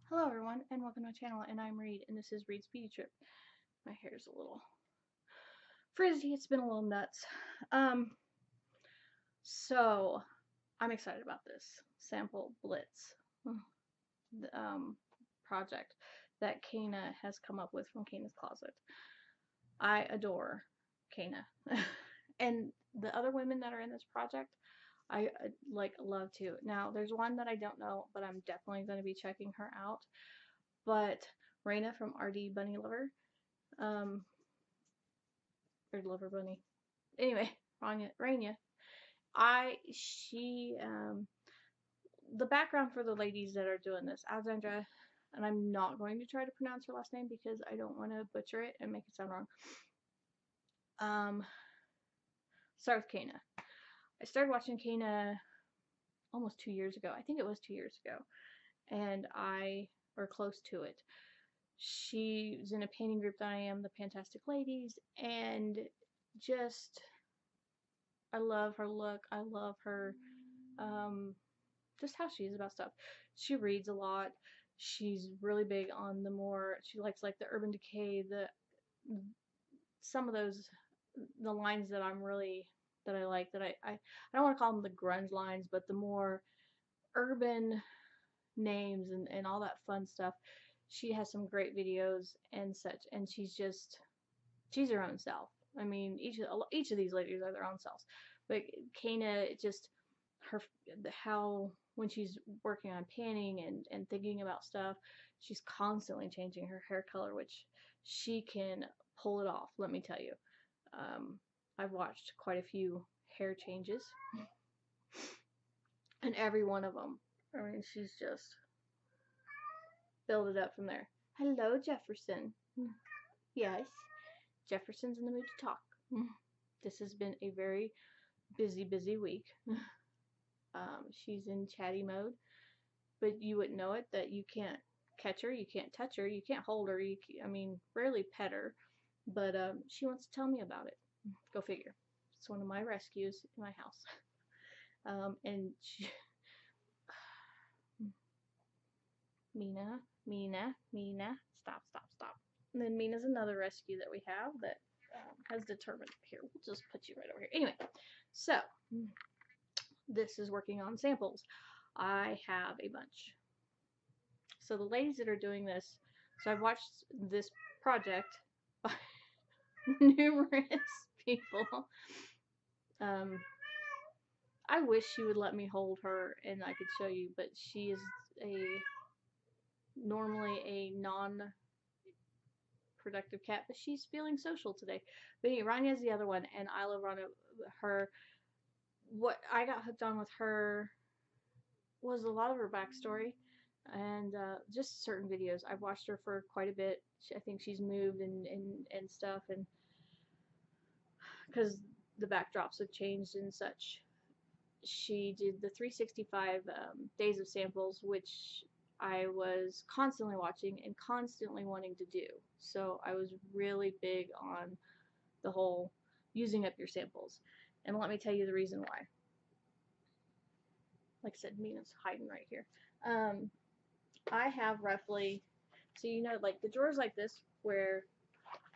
Hello everyone and welcome to my channel, and I'm Reed and this is Reed's Beauty Trip. My hair's a little frizzy, it's been a little nuts. So I'm excited about this sample blitz project that Caena has come up with from Caena's Closet. I adore Caena. And the other women that are in this project I love too. Now there's one that I don't know, but I'm definitely going to be checking her out. But Raina from RDLoverbunny, RDLoverbunny. Anyway, Raina. The background for the ladies that are doing this, Alexandra, and I'm not going to try to pronounce her last name because I don't want to butcher it and make it sound wrong. Start with Caena. I started watching Caena almost 2 years ago. I think it was 2 years ago, and or close to it. She's in a painting group that I am, the Fantastic Ladies, and just I love her look. I love her just how she is about stuff. She reads a lot. She's really big on she likes like the Urban Decay, some of the lines that I like, that I don't want to call them the grunge lines, but the more urban names and all that fun stuff. She has some great videos and such, and she's her own self. I mean, each of these ladies are their own selves, but Caena, just how when she's working on panning and thinking about stuff, she's constantly changing her hair color, which she can pull it off. Let me tell you, I've watched quite a few hair changes, and every one of them, I mean, she's just build it up from there. Hello, Jefferson. Yes, Jefferson's in the mood to talk. This has been a very busy week. She's in chatty mode, but you wouldn't know it that you can't catch her, you can't touch her, you can't hold her, I mean, rarely pet her, but she wants to tell me about it. Go figure. It's one of my rescues in my house. And she, Mina, stop. And then Mina's another rescue that we have that has determined. Here, we'll just put you right over here. Anyway, so this is working on samples. I have a bunch. So the ladies that are doing this, so I've watched this project by numerous people. I wish she would let me hold her and I could show you, but she is normally a non-productive cat, but she's feeling social today. But anyway, Ranya's the other one, and I love Rania. What I got hooked on with her was a lot of her backstory and just certain videos. I've watched her for quite a bit. I think she's moved and stuff, and because the backdrops have changed and such. She did the 365 days of samples, which I was constantly watching and constantly wanting to do. So I was really big on the whole using up your samples. And let me tell you the reason why. Like I said, Mina's hiding right here. I have roughly, so like the drawers like this, where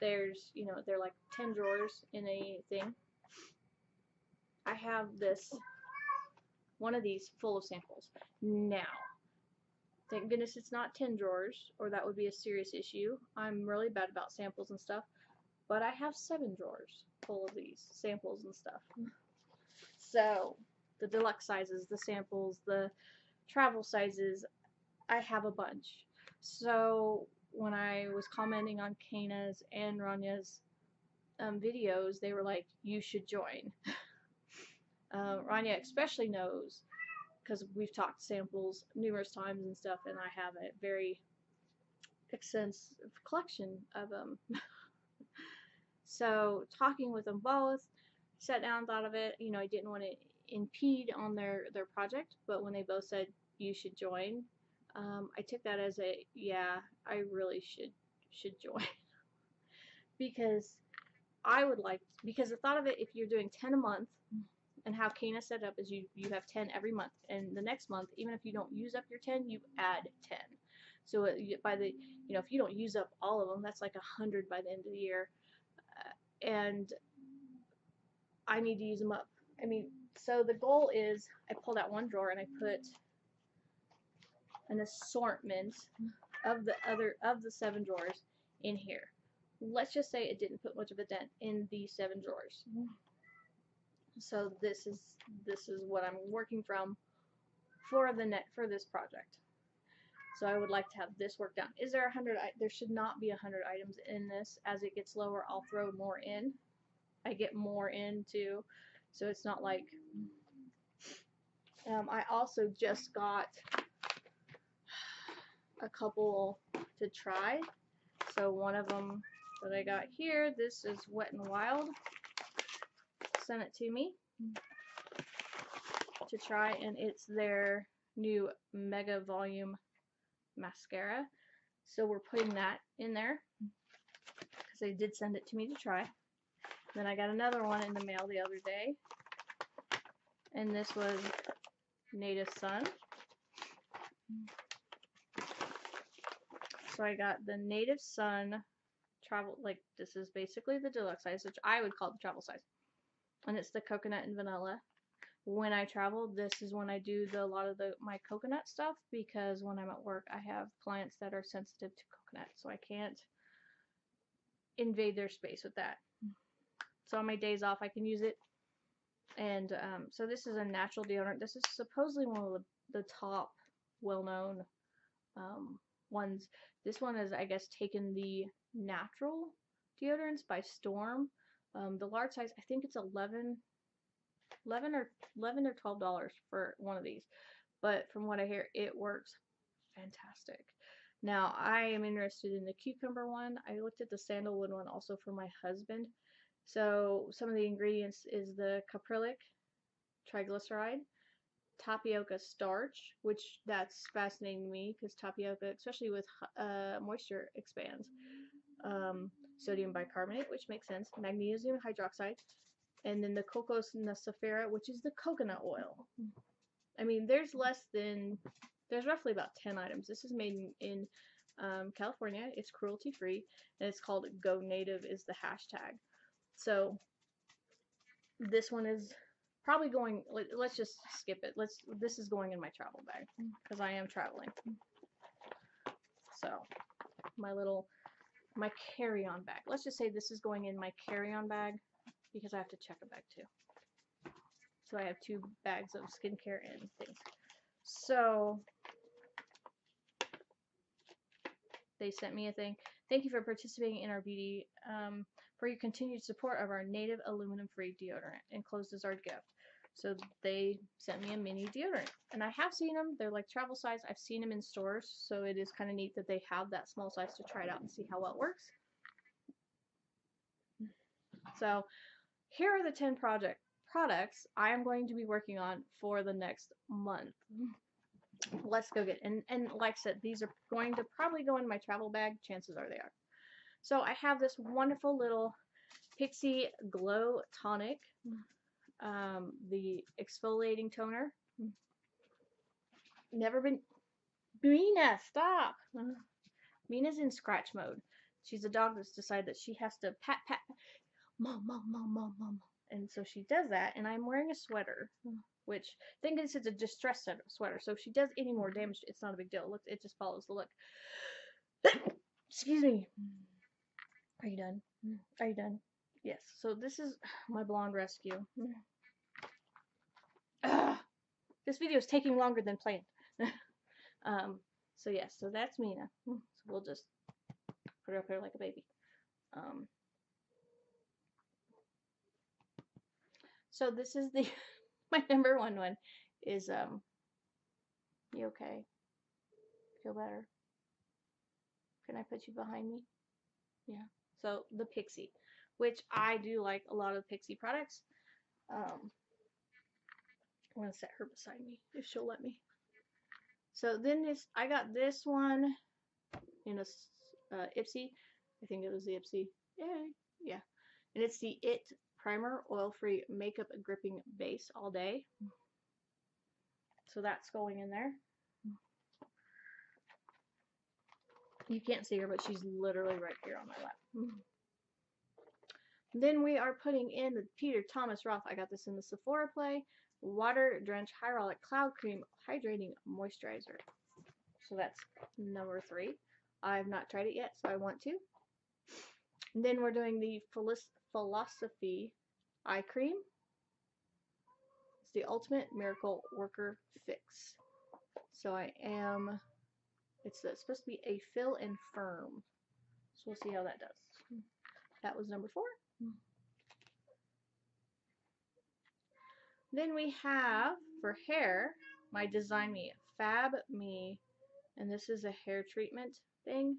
there's, they're like 10 drawers in a thing. I have one of these full of samples. Now, thank goodness it's not 10 drawers, or that would be a serious issue. I'm really bad about samples and stuff, but I have 7 drawers full of these samples and stuff. So, the deluxe sizes, the samples, the travel sizes, I have a bunch. So, when I was commenting on Caena's and Ranya's videos, they were like, you should join. Rania especially knows, because we've talked samples numerous times and stuff, and I have a very extensive collection of them. So talking with them both, sat down, thought of it. I didn't want to impede on their project, but when they both said you should join, I took that as a yeah, I really should join. Because because the thought of it, if you're doing 10 a month, and how Caena set up is you have 10 every month, and the next month, even if you don't use up your 10, you add 10. So by the, if you don't use up all of them, that's like 100 by the end of the year, and I need to use them up. I mean, so the goal is I pulled out one drawer and I put an assortment of the 7 drawers in here. Let's just say it didn't put much of a dent in the 7 drawers. So this is what I'm working from for this project. So I would like to have this worked out. Is there 100? There should not be 100 items in this. As it gets lower, I'll throw more in. I get more in too, so it's not like. I also just got a couple to try. So one of them that I got here, this is Wet n Wild. Sent it to me to try, and it's their new Mega Volume mascara. So we're putting that in there because they did send it to me to try. Then I got another one in the mail the other day, and this was Native Sun. So I got the Native Sun travel, like this is basically the deluxe size, which I would call the travel size, and it's the coconut and vanilla. When I travel, this is when I do a lot of my coconut stuff, because when I'm at work, I have clients that are sensitive to coconut, so I can't invade their space with that. So on my days off, I can use it. And so this is a natural deodorant. This is supposedly one of the top well-known ones. This one has, I guess, taken the natural deodorants by storm. The large size, I think it's $11 or $12 for one of these, but from what I hear, it works fantastic. Now I am interested in the cucumber one. I looked at the sandalwood one also for my husband. So some of the ingredients is the caprylic, triglyceride, tapioca starch, which that's fascinating to me because tapioca, especially with moisture, expands. Sodium bicarbonate, which makes sense, magnesium hydroxide, and then the cocos nacifera, which is the coconut oil. I mean, there's roughly about 10 items. This is made in California. It's cruelty free, and it's called Go Native is the hashtag. So this one is probably going, let's just skip it. This is going in my travel bag because I am traveling. So my carry-on bag. Let's just say this is going in my carry-on bag because I have to check a bag too. So I have 2 bags of skincare and things. So they sent me a thing. Thank you for participating in our beauty, for your continued support of our native aluminum-free deodorant. Enclosed is our gift. So they sent me a mini deodorant, and I have seen them. They're like travel size. I've seen them in stores, so it is kind of neat that they have that small size to try it out and see how well it works. So here are the 10 products I am going to be working on for the next month. Let's go get it. And like I said, these are going to probably go in my travel bag. Chances are they are. So I have this wonderful little Pixie Glow Tonic, the exfoliating toner. Never been. Mina, stop. Mina's in scratch mode. She's a dog that's decided that she has to pat, mom, mom, mom, mom, mom. And so she does that, and I'm wearing a sweater, which I think this is a distressed sweater. So if she does any more damage, it's not a big deal. Look, it just follows the look. Excuse me. Are you done? Are you done? Yes. So this is my blonde rescue. This video is taking longer than planned. So yes, so that's Mina. So we'll just put her up here like a baby. So this is my number one is you okay? Feel better? Can I put you behind me? Yeah. So the Pixie, which I do like a lot of Pixie products. I'm gonna set her beside me if she'll let me. So then I got this one in a Ipsy. I think it was the Ipsy. Yeah. And it's the It Primer Oil-Free Makeup Gripping Base All Day. So that's going in there. You can't see her, but she's literally right here on my lap. Then we are putting in the Peter Thomas Roth. I got this in the Sephora Play Water Drench Hyaluronic Cloud Cream Hydrating Moisturizer. So that's number 3. I've not tried it yet, so I want to. And then we're doing the Philosophy Eye Cream. It's the Ultimate Miracle Worker Fix. So it's supposed to be a fill and firm. So we'll see how that does. That was number 4. Then we have, for hair, my Design Me Fab Me, and this is a hair treatment thing.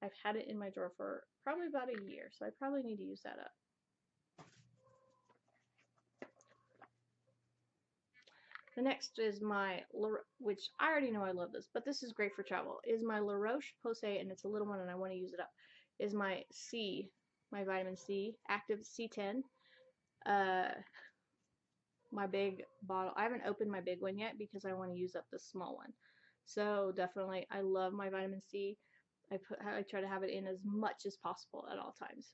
I've had it in my drawer for probably about a year, so I probably need to use that up. The next is my, which I already know I love this, but this is great for travel, is my La Roche-Posay, and it's a little one and I want to use it up, is my my vitamin C, Active C10. My big bottle, I haven't opened my big one yet because I want to use up the small one. So definitely, I love my vitamin C. I try to have it in as much as possible at all times.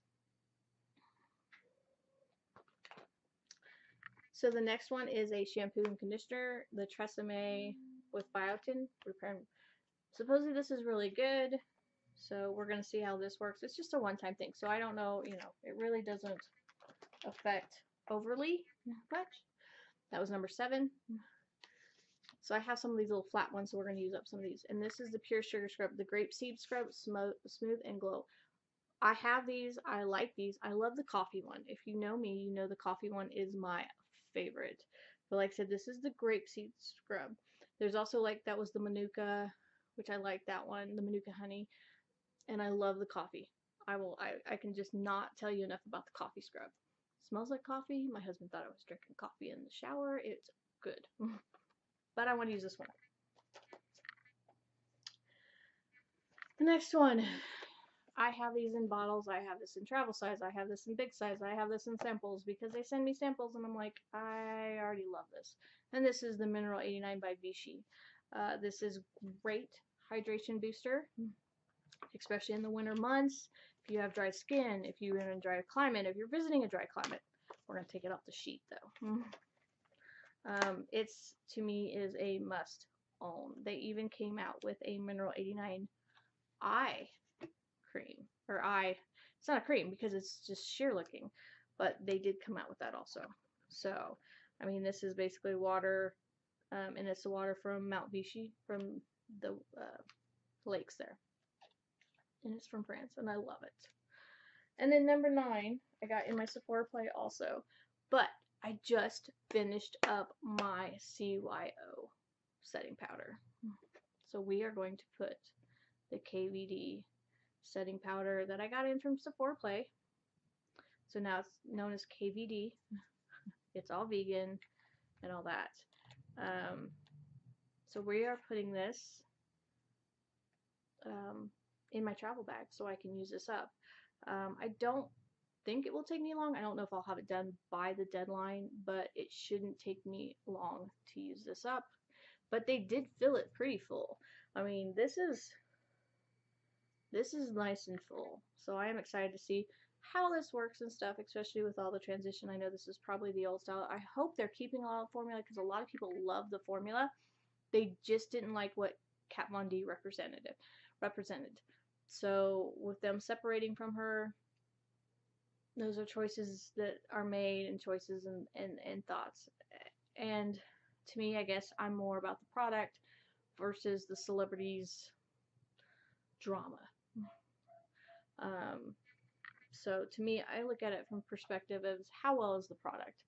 So the next one is a shampoo and conditioner, the Tresemme with biotin. Supposedly this is really good, so we're going to see how this works. It's just a one-time thing, so I don't know, it really doesn't affect overly much. That was number 7. So I have some of these little flat ones, so we're going to use up some of these. And this is the Pure Sugar Scrub, the Grapeseed Scrub, Smooth and Glow. I have these. I like these. I love the coffee one. If you know me, you know the coffee one is my favorite. But like I said, this is the Grapeseed Scrub. There's also, like, that was the Manuka, which I like that one, the Manuka Honey. And I love the coffee. I can just not tell you enough about the coffee scrub. It smells like coffee. My husband thought I was drinking coffee in the shower. It's good. But I want to use this one. The next one, I have these in bottles. I have this in travel size. I have this in big size. I have this in samples because they send me samples and I'm like, I already love this. And this is the Mineral 89 by Vichy. This is great hydration booster, especially in the winter months. If you have dry skin, if you're in a dry climate, if you're visiting a dry climate. We're going to take it off the sheet though. It's, to me, is a must own. They even came out with a Mineral 89 eye cream. It's not a cream because it's just sheer looking, but they did come out with that also. So, I mean, this is basically water, and it's the water from Mount Vichy, from the lakes there. And it's from France, and I love it. And then number 9, I got in my Sephora Play also. But I just finished up my CYO setting powder. So we are going to put the KVD setting powder that I got in from Sephora Play. So now it's known as KVD. It's all vegan and all that. So we are putting this in my travel bag so I can use this up. I don't think it will take me long. I don't know if I'll have it done by the deadline, but it shouldn't take me long to use this up. But they did fill it pretty full. I mean, this is nice and full. So I am excited to see how this works and stuff, especially with all the transition. I know this is probably the old style. I hope they're keeping a lot of formula because a lot of people love the formula. They just didn't like what Kat Von D represented. So with them separating from her, those are choices that are made and choices and thoughts. And to me, I guess I'm more about the product versus the celebrities' drama. So to me, I look at it from perspective of how well is the product.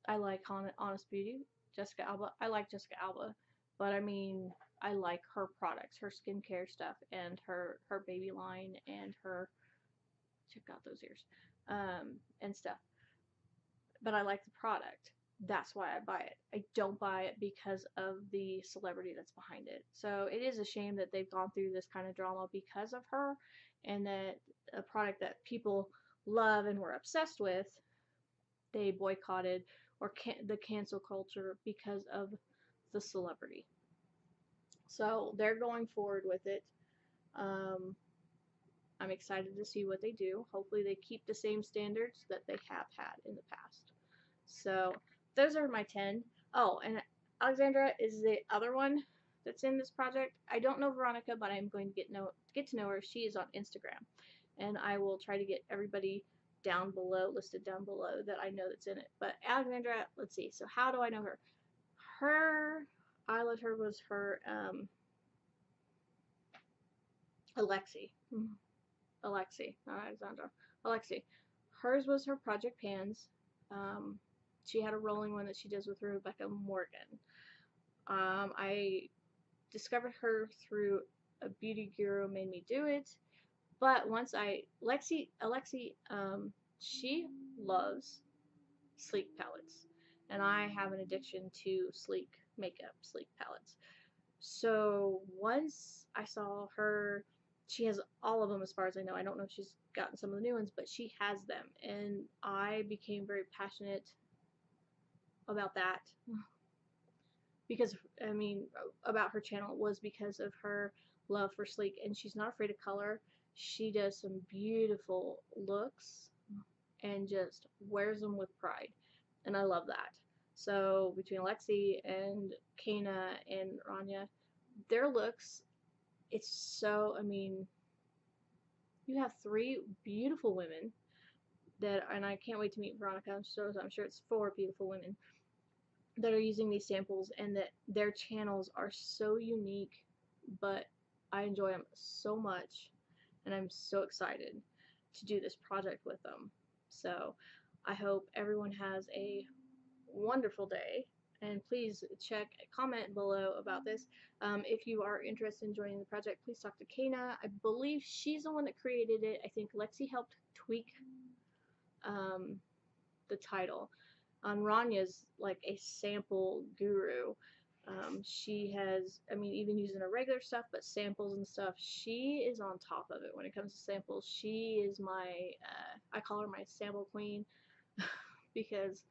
I like Honest Beauty, Jessica Alba. I like Jessica Alba, but I mean, I like her products, her skincare stuff, and her baby line, and her, check out those ears, and stuff. But I like the product. That's why I buy it. I don't buy it because of the celebrity that's behind it. So it is a shame that they've gone through this kind of drama because of her, and that a product that people love and were obsessed with, they boycotted, or the cancel culture because of the celebrity. So they're going forward with it. I'm excited to see what they do. Hopefully they keep the same standards that they have had in the past. So those are my 10. Oh, and Alexandra is the other one that's in this project. I don't know Veronica, but I'm going to get to know her. She is on Instagram, and I will try to get everybody down below, listed down below, that I know that's in it. But Alexandra, let's see. So how do I know her? Her was her Alexi, not Alexandra. Alexi. Hers was her Project Pans. She had a rolling one that she does with Rebecca Morgan. I discovered her through a beauty guru made me do it. But once Alexi, she loves sleek palettes. And I have an addiction to sleek makeup, sleek palettes. So once I saw her, she has all of them as far as I know. I don't know if she's gotten some of the new ones, but she has them. And I became very passionate about that. Because, I mean, about her channel was because of her love for sleek. And she's not afraid of color. She does some beautiful looks and just wears them with pride. And I love that. So between Alexi and Caena and Rania, their looks, it's so, I mean, you have 3 beautiful women that, and I can't wait to meet Veronica, so I'm sure it's 4 beautiful women that are using these samples, and that their channels are so unique, but I enjoy them so much, and I'm so excited to do this project with them. So I hope everyone has a wonderful day, and please comment below about this. If you are interested in joining the project, please talk to Caena. I believe she's the one that created it. I think Lexi helped tweak the title. Ranya's like a sample guru. She has, I mean, even using her regular stuff, but samples and stuff, she is on top of it when it comes to samples. She is my, I call her my sample queen because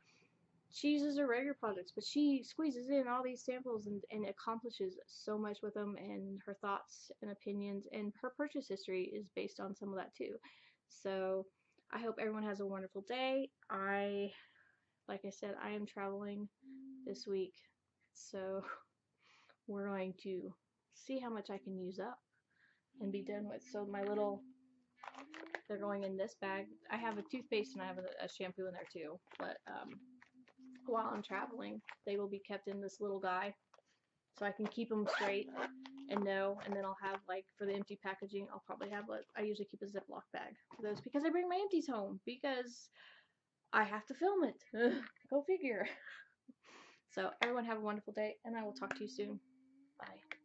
she uses her regular projects, but she squeezes in all these samples and accomplishes so much with them, and her thoughts and opinions and her purchase history is based on some of that too. So I hope everyone has a wonderful day. Like I said, I am traveling this week, so we're going to see how much I can use up and be done with. So they're going in this bag. I have a toothpaste and I have a shampoo in there too, but while I'm traveling, they will be kept in this little guy so I can keep them straight and know. And then I'll have, like, for the empty packaging, I'll probably have I usually keep a Ziploc bag for those because I bring my empties home because I have to film it. Go figure. So everyone have a wonderful day, and I will talk to you soon. Bye.